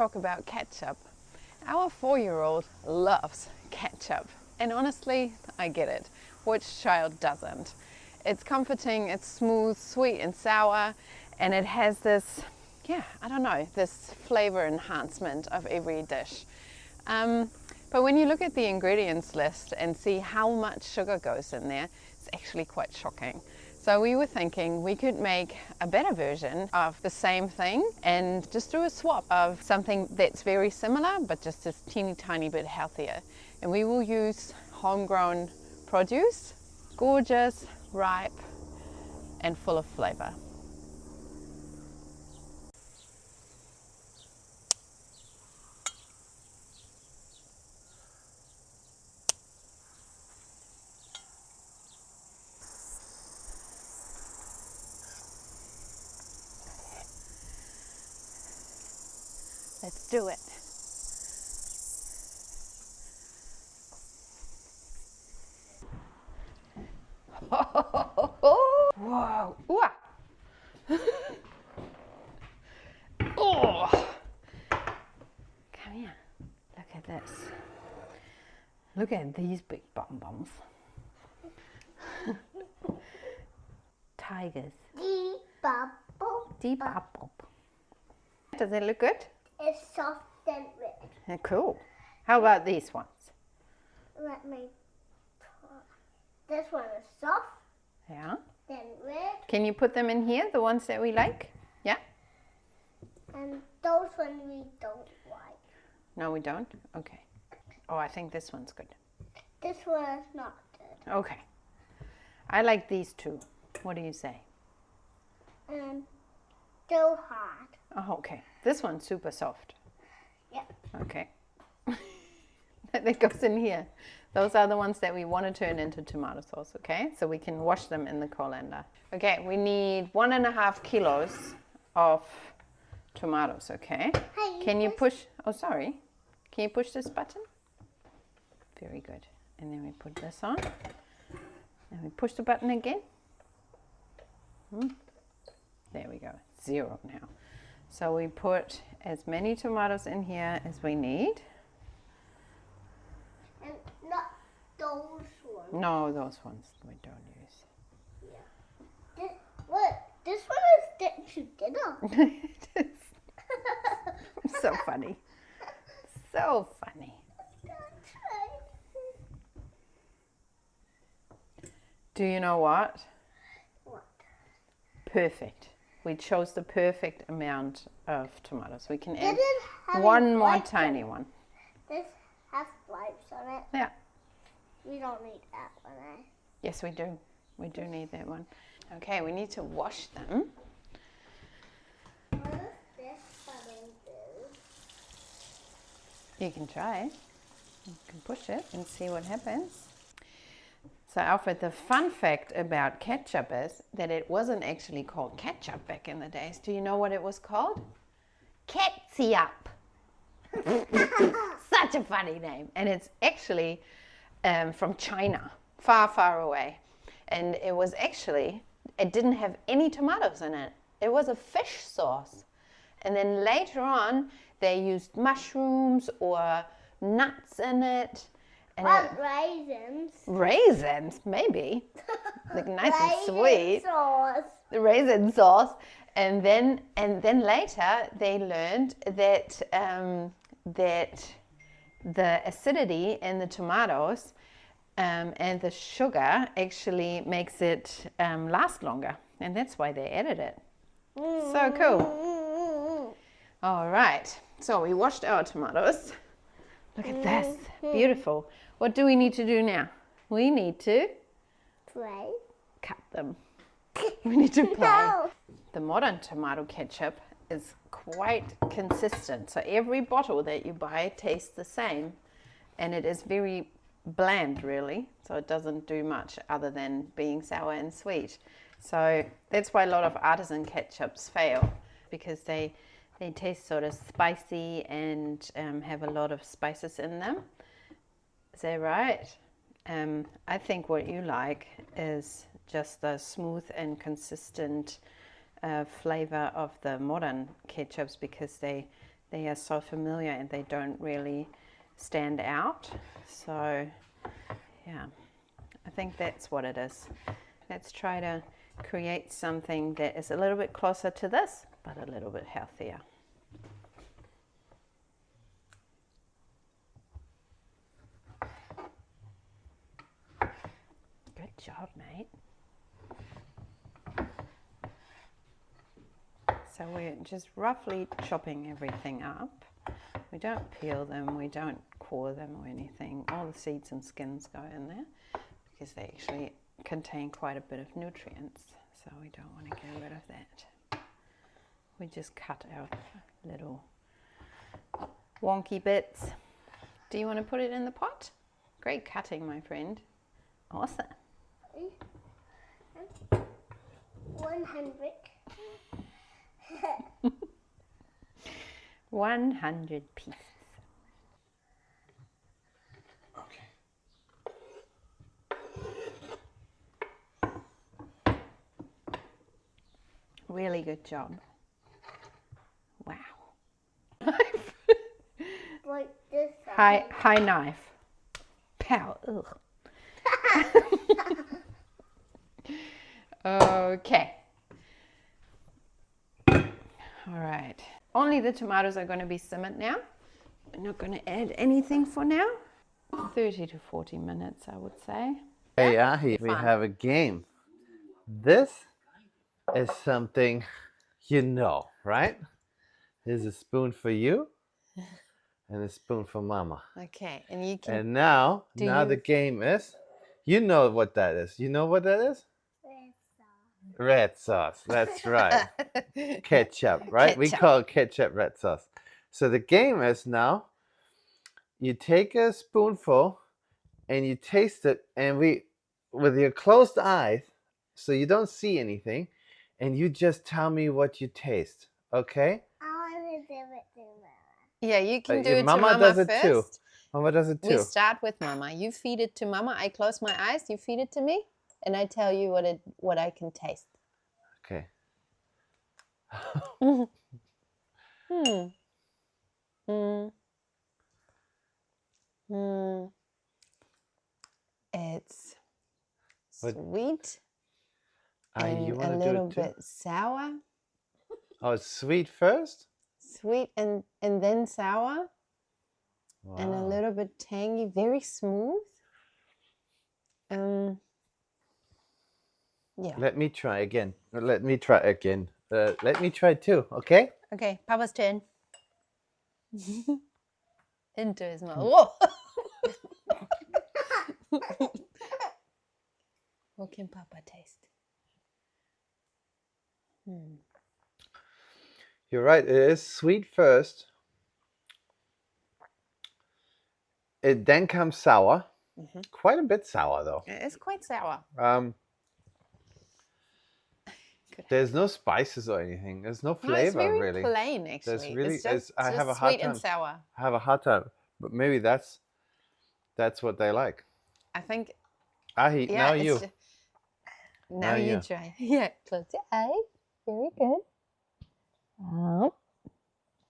talk about ketchup. Our 4-year-old loves ketchup. And honestly, I get it. Which child doesn't? It's comforting, it's smooth, sweet and sour, and it has this, I don't know, this flavor enhancement of every dish. But when you look at the ingredients list and see how much sugar goes in there, it's actually quite shocking. So we were thinking we could make a better version of the same thing and just do a swap of something that's very similar but just a teeny tiny bit healthier. And we will use homegrown produce, gorgeous, ripe and full of flavor. Let's do it. Whoa! Oh! Come here. Look at this. Look at these big bum-bums. Tigers. Deep apple. Does it look good? It's soft and red. Cool. How about these ones? Let me try. This one is soft. Yeah. Then red. Can you put them in here, the ones that we like? Yeah? And those ones we don't like. No, we don't? Okay. Oh, I think this one's good. This one is not good. Okay. I like these two. What do you say? Still hard. Oh, okay. This one's super soft. Yep. Okay. That goes in here. Those are the ones that we want to turn into tomato sauce, okay? So we can wash them in the colander. Okay, we need 1.5 kilos of tomatoes, okay? Hey, Can you push, oh sorry. Can you push this button? Very good. And then we put this on. And we push the button again. There we go, 0 now. So we put as many tomatoes in here as we need. And not those ones. No, those ones we don't use. Yeah. This one is to dinner. It is. So funny. So funny. Do you know what? What? Perfect. We chose the perfect amount of tomatoes. We can add Did it have one more wipes tiny on it? one. This has wipes on it. Yeah. We don't need that one, eh? Yes, we do. We do need that one. Okay, we need to wash them. What does this button do? You can try. You can push it and see what happens. So Alfred, the fun fact about ketchup is that it wasn't actually called ketchup back in the days. Do you know what it was called? Ketchup. Such a funny name. And it's actually from China, far, far away. And it was actually, it didn't have any tomatoes in it. It was a fish sauce. And then later on, they used mushrooms or nuts in it. And Raisins. Raisins, maybe. Like nice and sweet. Sauce. The raisin sauce. And then later they learned that that the acidity in the tomatoes and the sugar actually makes it last longer. And that's why they added it. So cool. All right. So we washed our tomatoes. Look at this. Beautiful. What do we need to do now? We need to Play. cut them. We need to play. No. The modern tomato ketchup is quite consistent. So every bottle that you buy tastes the same. And it is very bland, really. So it doesn't do much other than being sour and sweet. So that's why a lot of artisan ketchups fail, because they taste sort of spicy and have a lot of spices in them. Is that right? I think what you like is just the smooth and consistent flavor of the modern ketchups, because they they are so familiar and they don't really stand out. So yeah, I think that's what it is. Let's try to create something that is a little bit closer to this, but a little bit healthier. Good job, mate. So we're just roughly chopping everything up. We don't peel them, we don't core them or anything. All the seeds and skins go in there because they actually contain quite a bit of nutrients. So we don't want to get rid of that. We just cut out little wonky bits. Do you want to put it in the pot? Great cutting, my friend. Awesome. 100. 100 pieces. Okay. Really good job. Wow. Like this. High knife. Pow. Ugh. Okay. All right. Only the tomatoes are going to be simmered now. We're not going to add anything for now. 30 to 40 minutes, I would say. Hey, Ahi, we have a game. This is something you know, right? Here's a spoon for you and a spoon for Mama. Okay, and you can. And now the game is, you know what that is. You know what that is? Red sauce. That's right. Ketchup, right? Ketchup. We call it ketchup red sauce. So the game is now, you take a spoonful and you taste it, and with your closed eyes, so you don't see anything, and you just tell me what you taste, okay? I want to do it to Mama. Yeah, you can do Your it to Mama Mama does it first. too. Mama does it We too. start with Mama. You feed it to Mama. I close my eyes. You feed it to me, and I tell you what I can taste. Okay. It's What? sweet You and want a to do little it too? bit sour. Oh, it's sweet first? Sweet and then sour. Wow. And a little bit tangy, very smooth. Yeah. Let me try again. Let me try again. Let me try too, okay? Okay, Papa's turn. Into his mouth. Whoa! What can Papa taste? You're right, it is sweet first. It then comes sour. Quite a bit sour though. It's quite sour. There's no spices or anything. There's no flavor, No, it's very really. plain, actually. There's really, it's just, I have a just hard sweet time. and sour. I have a hard time, but maybe that's what they like. I think. Ahi, Yeah. now you. Now you try. Yeah. Close your eyes. Very good. And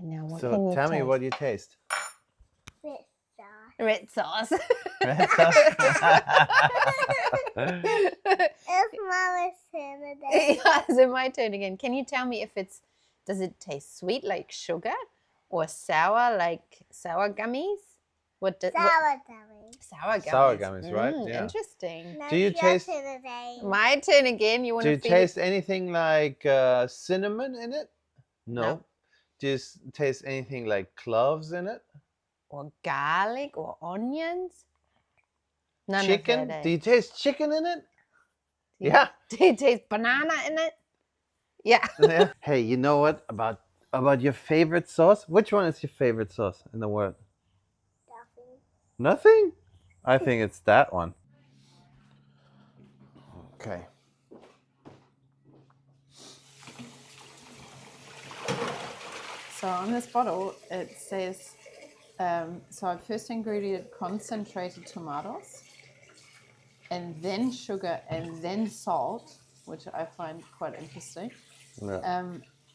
now what can So you tell taste? me what you taste. Red sauce. Red sauce. Red sauce. It's Mama's turn today. Yeah, it's my turn again. Can you tell me if does it taste sweet like sugar or sour like sour gummies? Sour gummies. Sour gummies. Sour gummies, right? Yeah. Interesting. Now Do you it's your taste- turn today. My turn again. You want Do to you feed taste anything like cinnamon in it? No. Do you taste anything like cloves in it? or garlic or onions? None Chicken? of that. Do you taste chicken in it? Do you- Yeah. Do you taste banana in it? Yeah. Yeah. Hey, you know what about your favorite sauce? Which one is your favorite sauce in the world? Nothing? I think it's that one. Okay. So on this bottle, it says, so our first ingredient, concentrated tomatoes, and then sugar, and then salt, which I find quite interesting. Yeah.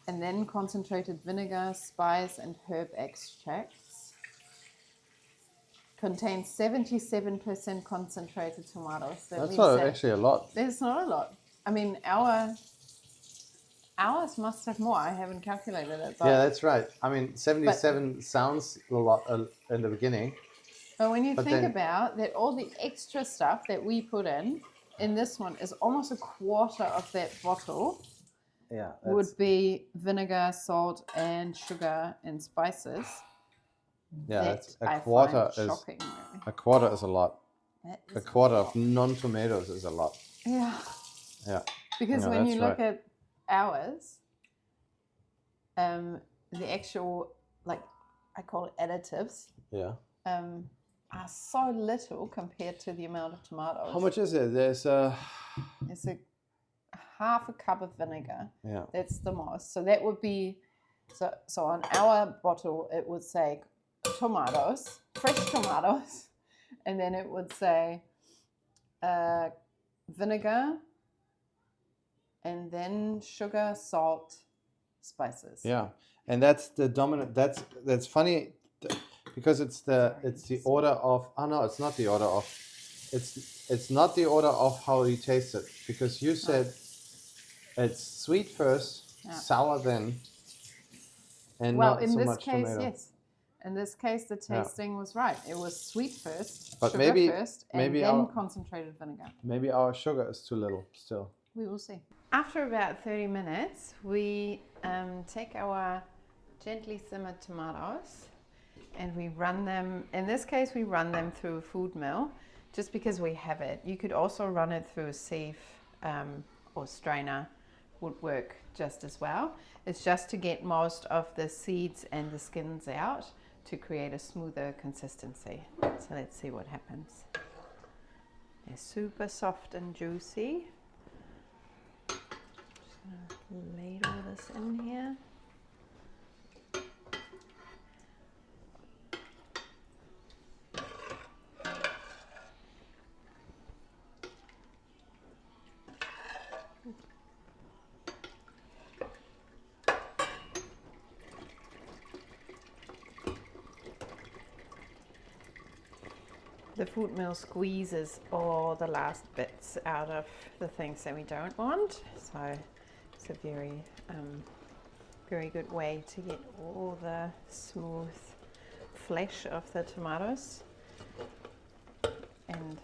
and then concentrated vinegar, spice, and herb extracts. Contains 77% concentrated tomatoes. That's not actually a lot. There's not a lot. I mean, ours must have more. I haven't calculated it. But, Yeah, that's right. I mean, 77 sounds a lot in the beginning. But when you think then, about that, all the extra stuff that we put in this one is almost a quarter of that bottle. Yeah, would be vinegar, salt, and sugar and spices. Yeah, that's a quarter is shocking, really. A quarter is a lot. Is a quarter of non-tomatoes is a lot. Yeah. Yeah. Because Yeah, when you look right. at ours, the actual, like, I call it additives. Yeah. Are so little compared to the amount of tomatoes. How much is it? It's a half a cup of vinegar. Yeah. That's the most. So that would be, so on our bottle, it would say tomatoes, fresh tomatoes, and then it would say vinegar, and then sugar, salt, spices. Yeah, and that's the dominant. That's funny, because it's the order of. Oh no, it's not the order of. It's not the order of how you taste it, because you said it's sweet first, sour then, and not so much tomato. Well, in this case, yes. In this case, the tasting was right. It was sweet first, but sugar first, and then our, concentrated vinegar. Maybe our sugar is too little still. We will see. After about 30 minutes, we take our gently simmered tomatoes and we run them, in this case, we run them through a food mill just because we have it. You could also run it through a sieve or strainer, would work just as well. It's just to get most of the seeds and the skins out to create a smoother consistency. So let's see what happens. They're super soft and juicy. Just gonna ladle this in here. The food mill squeezes all the last bits out of the things that we don't want. So it's a very, very good way to get all the smooth flesh of the tomatoes and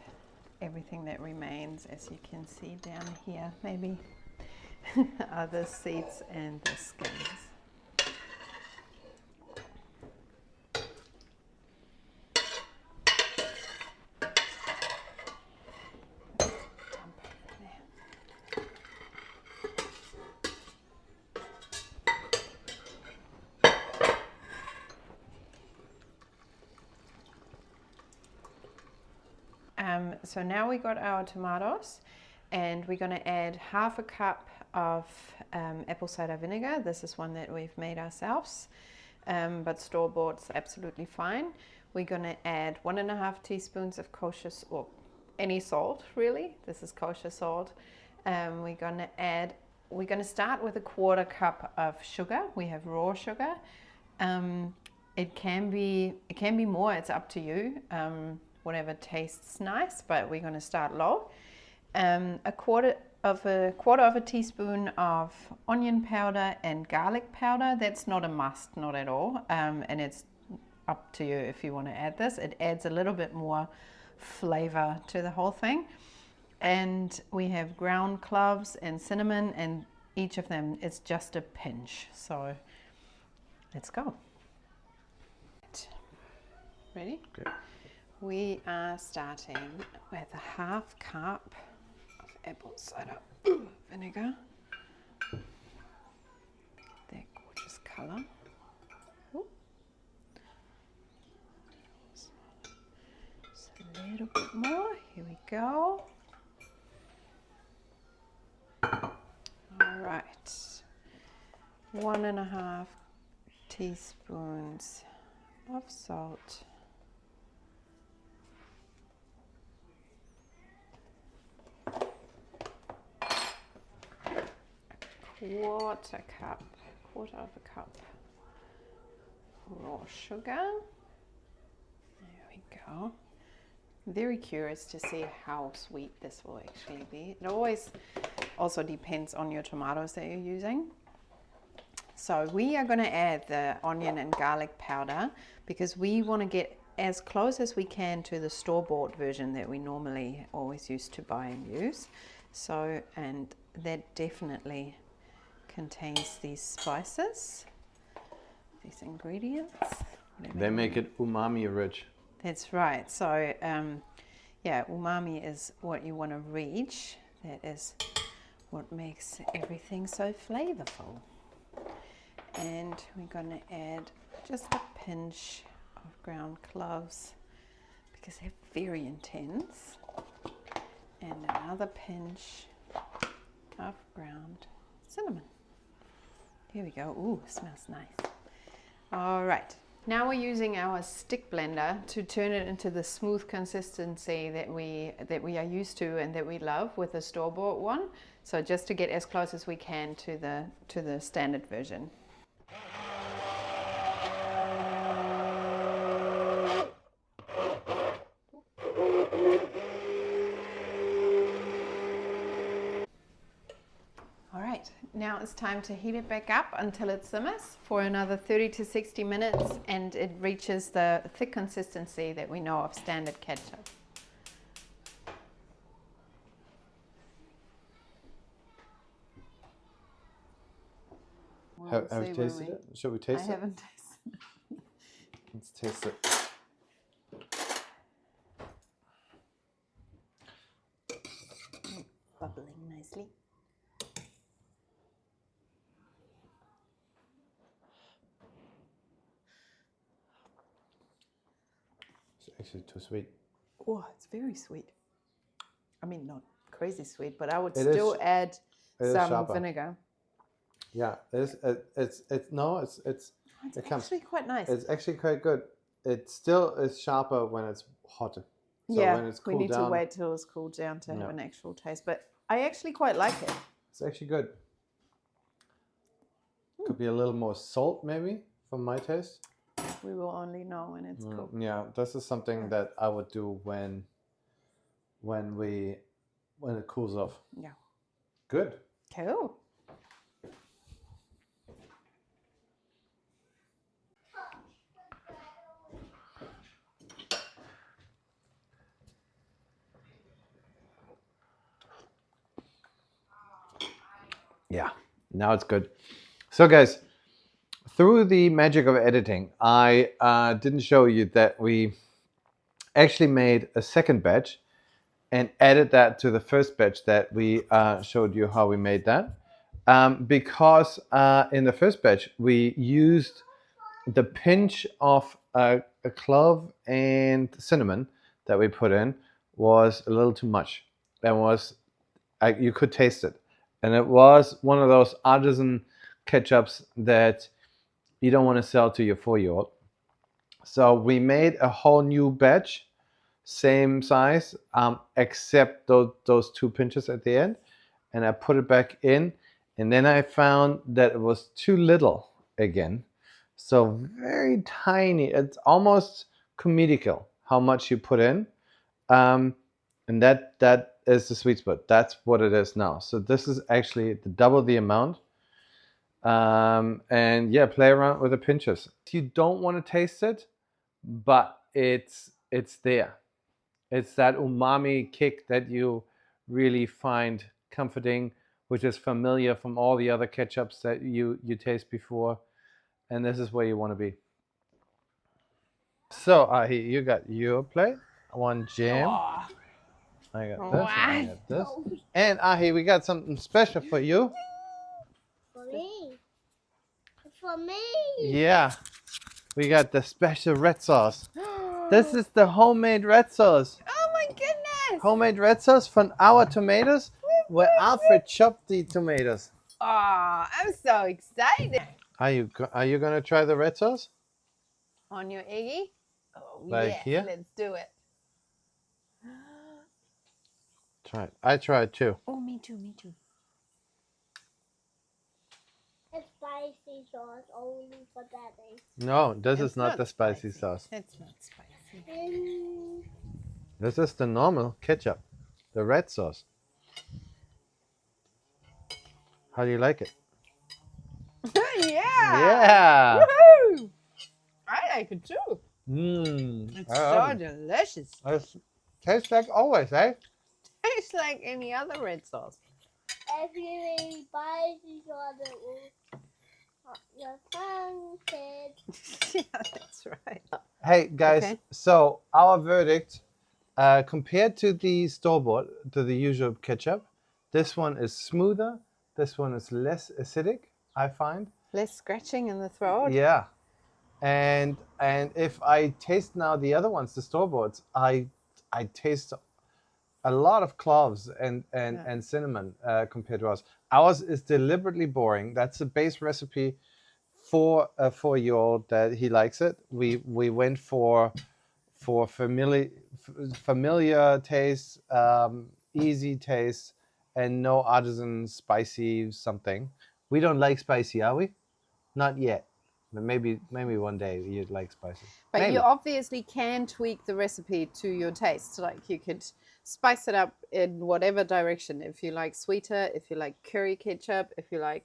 everything that remains, as you can see down here, maybe are the seeds and the skins. So now we got our tomatoes, and we're going to add half a cup of apple cider vinegar. This is one that we've made ourselves, but store-bought's absolutely fine. We're going to add 1.5 teaspoons of kosher, or any salt really. This is kosher salt. We're going to start with 1/4 cup of sugar. We have raw sugar. It can be more. It's up to you. Whatever tastes nice, but we're going to start low. 1/4 of a teaspoon of onion powder and garlic powder. That's not a must, not at all, and it's up to you if you want to add this. It adds a little bit more flavor to the whole thing. And we have ground cloves and cinnamon, and each of them is just a pinch. So let's go. Ready? Okay. We are starting with 1/2 cup of apple cider vinegar. That gorgeous color. Ooh. Just a little bit more. Here we go. All right. 1.5 teaspoons of salt. 1/4 cup quarter of a cup raw sugar. There we go. Very curious to see how sweet this will actually be. It always also depends on your tomatoes that you're using. So we are going to add the onion and garlic powder because we want to get as close as we can to the store-bought version that we normally always used to buy and use. So, and that definitely contains these spices, these ingredients. They make it umami rich. That's right. So, yeah, umami is what you want to reach. That is what makes everything so flavorful. And we're going to add just a pinch of ground cloves because they're very intense. And another pinch of ground cinnamon. Here we go. Ooh, smells nice. All right. Now we're using our stick blender to turn it into the smooth consistency that we are used to and that we love with the store-bought one. So just to get as close as we can to the standard version. Now it's time to heat it back up until it simmers for another 30 to 60 minutes and it reaches the thick consistency that we know of standard ketchup. Have you tasted it? Should we taste it? I haven't tasted it. Let's taste it. Bubbling nicely. It's actually too sweet. Oh, it's very sweet. I mean, not crazy sweet, but I would still add some vinegar. Yeah, it's actually quite nice. It's actually quite good. It still is sharper when it's hot. So yeah, when it's we need to wait till it's cooled down to have an actual taste. But I actually quite like it. It's actually good. Could be a little more salt maybe from my taste. We will only know when it's cooked. Yeah, this is something that I would do when it cools off. Yeah. Good. Cool. Yeah, now it's good. So guys, through the magic of editing, I didn't show you that we actually made a second batch and added that to the first batch that we showed you how we made that. Because in the first batch, we used the pinch of a clove and cinnamon that we put in was a little too much. That was, you could taste it. And it was one of those artisan ketchups that you don't want to sell to your 4-year-old. So we made a whole new batch, same size, except those 2 pinches at the end. And I put it back in. And then I found that it was too little again. So very tiny. It's almost comedical how much you put in. And that is the sweet spot. That's what it is now. So this is actually double the amount. And yeah, play around with the pinches. You don't want to taste it, but it's there. It's that umami kick that you really find comforting, which is familiar from all the other ketchups that you taste before. And this is where you want to be. So Ahi, you got your plate, one jam. Oh. I got this, I got this. And Ahi, we got something special for you. For me. For me. Yeah, we got the special red sauce. This is the homemade red sauce. Oh my goodness! Homemade red sauce from our tomatoes, where Alfred chopped the tomatoes. Oh, I'm so excited. Are you gonna try the red sauce? On your eggie? Oh, Like yes, here? let's do it. Try it. I tried too. Oh, me too, me too. It's spicy. spicy sauce only for Daddy. No, this It's is not the spicy sauce. It's not spicy. This is the normal ketchup, the red sauce. How do you like it? Yeah. Yeah. Woohoo! I like it too. Mmm. It's so delicious. It tastes like always, eh? Tastes like any other red sauce. If you eat spicy sauce, it will hurt your tongue, kids. Yeah, that's right. Hey guys, Okay. so our verdict, compared to the store-bought, to the usual ketchup, this one is smoother. This one is less acidic, I find. Less scratching in the throat. Yeah, and if I taste now the other ones, the store-boughts, I taste a lot of cloves and cinnamon compared to ours. Ours is deliberately boring. That's the base recipe for a 4-year-old that he likes it. We went for familiar taste, easy taste, and no artisan spicy something. We don't like spicy, are we? Not yet. But maybe one day you'd like spicy. But Maybe. you obviously can tweak the recipe to your taste. Like you could spice it up in whatever direction. If you like sweeter, if you like curry ketchup, if you like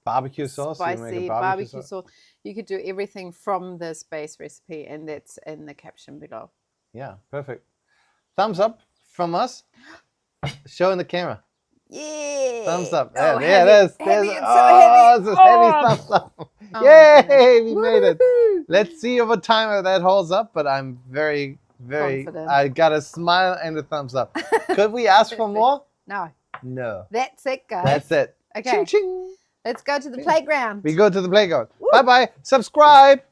barbecue sauce, you make spicy a barbecue sauce, you could do everything from this base recipe, and that's in the caption below. Yeah, perfect. Thumbs up from us. Show in the camera. Yeah. Thumbs up. Oh, Yeah, heavy, there's heavy, it's so oh, heavy. this is Oh. heavy thumbs up. Oh, Yay, we made it. Woo-hoo. Let's see over time if that holds up, but I'm very Confident. I got a smile and a thumbs up. Could we ask for more? No. No. That's it, guys. That's it. Okay. Ching, ching. Let's go to the playground. We go to the playground. Woo. Bye-bye. Subscribe.